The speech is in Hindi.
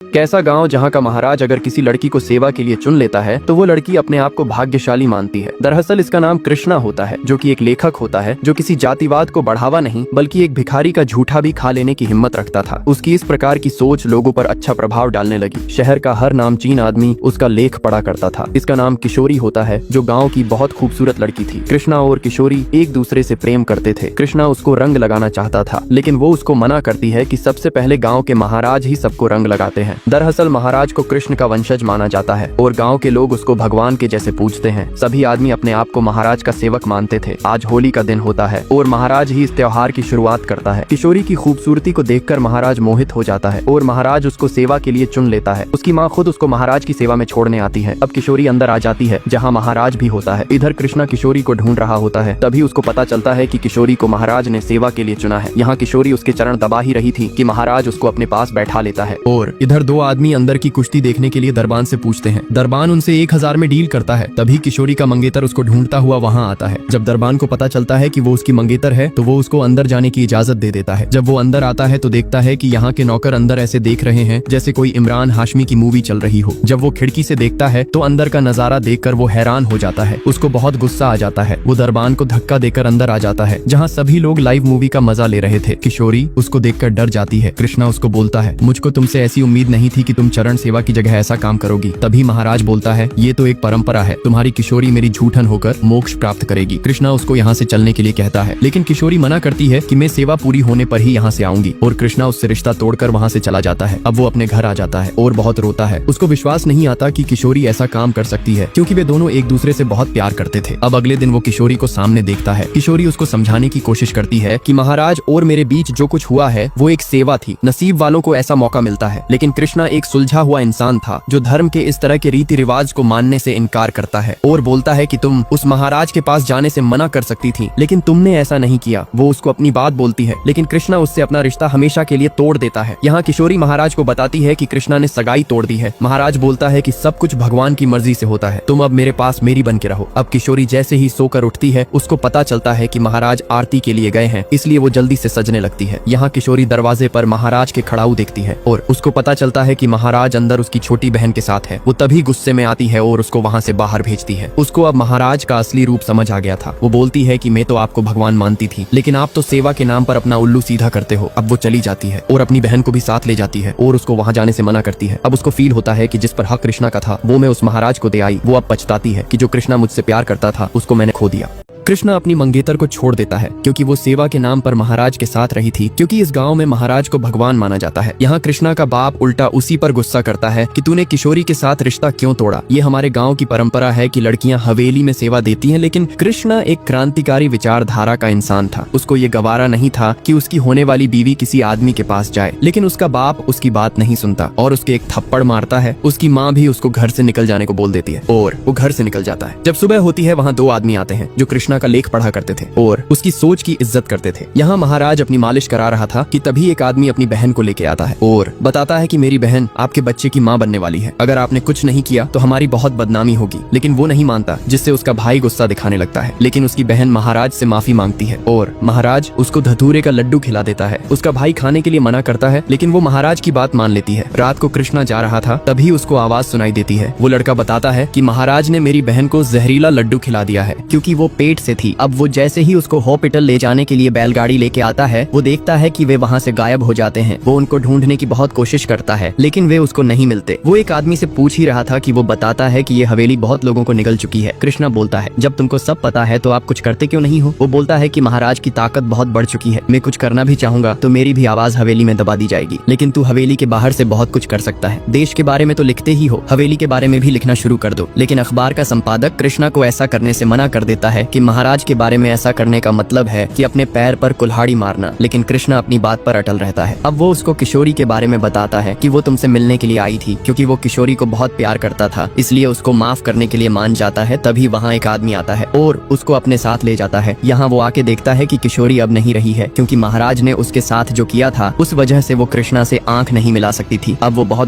कैसा गांव जहां का महाराज अगर किसी लड़की को सेवा के लिए चुन लेता है तो वो लड़की अपने आप को भाग्यशाली मानती है। दरअसल इसका नाम कृष्णा होता है, जो कि एक लेखक होता है जो किसी जातिवाद को बढ़ावा नहीं बल्कि एक भिखारी का झूठा भी खा लेने की हिम्मत रखता था। उसकी इस प्रकार की सोच लोगों पर अच्छा प्रभाव डालने लगी। शहर का हर नामचीन आदमी उसका लेख पढ़ा करता था। इसका नाम किशोरी होता है, जो गाँव की बहुत खूबसूरत लड़की थी। कृष्णा और किशोरी एक दूसरे से प्रेम करते थे। कृष्णा उसको रंग लगाना चाहता था, लेकिन वो उसको मना करती है कि सबसे पहले गाँव के महाराज ही सबको रंग लगाते हैं। दरअसल महाराज को कृष्ण का वंशज माना जाता है और गांव के लोग उसको भगवान के जैसे पूजते हैं। सभी आदमी अपने आप को महाराज का सेवक मानते थे। आज होली का दिन होता है और महाराज ही इस त्योहार की शुरुआत करता है। किशोरी की खूबसूरती को देखकर महाराज मोहित हो जाता है और महाराज उसको सेवा के लिए चुन लेता है। उसकी माँ खुद उसको महाराज की सेवा में छोड़ने आती है। अब किशोरी अंदर आ जाती है जहाँ महाराज भी होता है। इधर कृष्णा किशोरी को ढूंढ रहा होता है। तभी उसको पता चलता है कि किशोरी को महाराज ने सेवा के लिए चुना है। यहाँ किशोरी उसके चरण दबा ही रही थी कि महाराज उसको अपने पास बैठा लेता है और इधर दो आदमी अंदर की कुश्ती देखने के लिए दरबान से पूछते हैं। दरबान उनसे 1000 में डील करता है। तभी किशोरी का मंगेतर उसको ढूंढता हुआ वहाँ आता है। जब दरबान को पता चलता है कि वो उसकी मंगेतर है तो वो उसको अंदर जाने की इजाजत दे देता है। जब वो अंदर आता है तो देखता है कि यहाँ के नौकर अंदर ऐसे देख रहे हैं जैसे कोई इमरान हाशमी की मूवी चल रही हो। जब वो खिड़की से देखता है तो अंदर का नजारा देखकर वो हैरान हो जाता है। उसको बहुत गुस्सा आ जाता है। वो दरबान को धक्का देकर अंदर आ जाता है जहाँ सभी लोग लाइव मूवी का मजा ले रहे थे। किशोरी उसको देखकर डर जाती है। कृष्णा उसको बोलता है, मुझको तुमसे ऐसी उम्मीद नहीं थी कि तुम चरण सेवा की जगह ऐसा काम करोगी। तभी महाराज बोलता है, ये तो एक परंपरा है, तुम्हारी किशोरी मेरी झूठन होकर मोक्ष प्राप्त करेगी। कृष्णा उसको यहाँ से चलने के लिए कहता है, लेकिन किशोरी मना करती है कि मैं सेवा पूरी होने पर ही यहाँ से आऊंगी और कृष्णा उससे रिश्ता तोड़कर वहाँ से चला जाता है। अब वो अपने घर आ जाता है और बहुत रोता है। उसको विश्वास नहीं आता कि किशोरी ऐसा काम कर सकती है, क्योंकि वे दोनों एक दूसरे से बहुत प्यार करते थे। अब अगले दिन वो किशोरी को सामने देखता है। किशोरी उसको समझाने की कोशिश करती है कि महाराज और मेरे बीच जो कुछ हुआ है वो एक सेवा थी। नसीब वालों को ऐसा मौका मिलता है। लेकिन कृष्णा एक सुलझा हुआ इंसान था जो धर्म के इस तरह के रीति रिवाज को मानने से इनकार करता है और बोलता है कि तुम उस महाराज के पास जाने से मना कर सकती थी, लेकिन तुमने ऐसा नहीं किया। वो उसको अपनी बात बोलती है, लेकिन कृष्णा उससे अपना रिश्ता हमेशा के लिए तोड़ देता है। यहाँ किशोरी महाराज को बताती है कि कृष्णा ने सगाई तोड़ दी है। महाराज बोलता है कि सब कुछ भगवान की मर्जी से होता है, तुम अब मेरे पास मेरी बन के रहो। अब किशोरी जैसे ही सोकर उठती है उसको पता चलता है कि महाराज आरती के लिए गए हैं, इसलिए वो जल्दी से सजने लगती है। यहाँ किशोरी दरवाजे पर महाराज के खड़ाऊ देखती है और उसको पता चलता है कि महाराज अंदर उसकी छोटी बहन के साथ है। वो तभी गुस्से में आती है और उसको वहाँ से बाहर भेजती है। उसको अब महाराज का असली रूप समझ आ गया था। वो बोलती है कि मैं तो आपको भगवान मानती थी, लेकिन आप तो सेवा के नाम पर अपना उल्लू सीधा करते हो। अब वो चली जाती है और अपनी बहन को भी साथ ले जाती है और उसको वहाँ जाने से मना करती है। अब उसको फील होता है कि जिस पर हक कृष्णा का था वो मैं उस महाराज को दे आई। वो अब पछताती है कि जो कृष्णा मुझसे प्यार करता था उसको मैंने खो दिया। कृष्णा अपनी मंगेतर को छोड़ देता है क्योंकि वो सेवा के नाम पर महाराज के साथ रही थी, क्योंकि इस गांव में महाराज को भगवान माना जाता है। यहाँ कृष्णा का बाप उल्टा उसी पर गुस्सा करता है कि तूने किशोरी के साथ रिश्ता क्यों तोड़ा। ये हमारे गांव की परंपरा है कि लड़कियां हवेली में सेवा देती हैं, लेकिन कृष्णा एक क्रांतिकारी विचारधारा का इंसान था। उसको ये गवारा नहीं था कि उसकी होने वाली बीवी किसी आदमी के पास जाए, लेकिन उसका बाप उसकी बात नहीं सुनता और उसके एक थप्पड़ मारता है। उसकी माँ भी उसको घर से निकल जाने को बोल देती है और वो घर से निकल जाता है। जब सुबह होती है वहाँ दो आदमी आते हैं जो कृष्णा का लेख पढ़ा करते थे और उसकी सोच की इज्जत करते थे। यहाँ महाराज अपनी मालिश करा रहा था कि तभी एक आदमी अपनी बहन को लेके आता है और बताता है कि मेरी बहन आपके बच्चे की माँ बनने वाली है। अगर आपने कुछ नहीं किया तो हमारी बहुत बदनामी होगी। लेकिन वो नहीं मानता, जिससे उसका भाई गुस्सा दिखाने लगता है। लेकिन उसकी बहन महाराज से माफी मांगती है और महाराज उसको धतूरे का लड्डू खिला देता है। उसका भाई खाने के लिए मना करता है, लेकिन वो महाराज की बात मान लेती है। रात को कृष्णा जा रहा था, तभी उसको आवाज सुनाई देती है। वो लड़का बताता है कि महाराज ने मेरी बहन को जहरीला लड्डू खिला दिया है क्योंकि वो पेट से थी। अब वो जैसे ही उसको हॉस्पिटल ले जाने के लिए बैलगाड़ी लेके आता है, वो देखता है कि वे वहाँ से गायब हो जाते हैं। वो उनको ढूंढने की बहुत कोशिश करता है, लेकिन वे उसको नहीं मिलते। वो एक आदमी से पूछ ही रहा था कि वो बताता है कि ये हवेली बहुत लोगों को निगल चुकी है। कृष्णा बोलता है, जब तुमको सब पता है तो आप कुछ करते क्यों नहीं हो। वो बोलता है कि महाराज की ताकत बहुत बढ़ चुकी है, मैं कुछ करना भी चाहूंगा तो मेरी भी आवाज हवेली में दबा दी जाएगी। लेकिन तू हवेली के बाहर से बहुत कुछ कर सकता है। देश के बारे में तो लिखते ही हो, हवेली के बारे में भी लिखना शुरू कर दो। लेकिन अखबार का संपादक कृष्णा को ऐसा करने से मना कर देता है कि महाराज के बारे में ऐसा करने का मतलब है कि अपने पैर पर कुल्हाड़ी मारना। लेकिन कृष्णा अपनी बात पर अटल रहता है। अब वो उसको किशोरी के बारे में बताता है कि वो तुमसे मिलने के लिए आई थी क्योंकि वो किशोरी को बहुत प्यार करता था, इसलिए उसको माफ करने के लिए मान जाता है। तभी वहाँ एक आदमी आता है और उसको अपने साथ ले जाता है। यहाँ वो आके देखता है कि किशोरी अब नहीं रही है, क्योंकि महाराज ने उसके साथ जो किया था उस वजह से वो कृष्णा से आंख नहीं मिला सकती थी। अब वो बहुत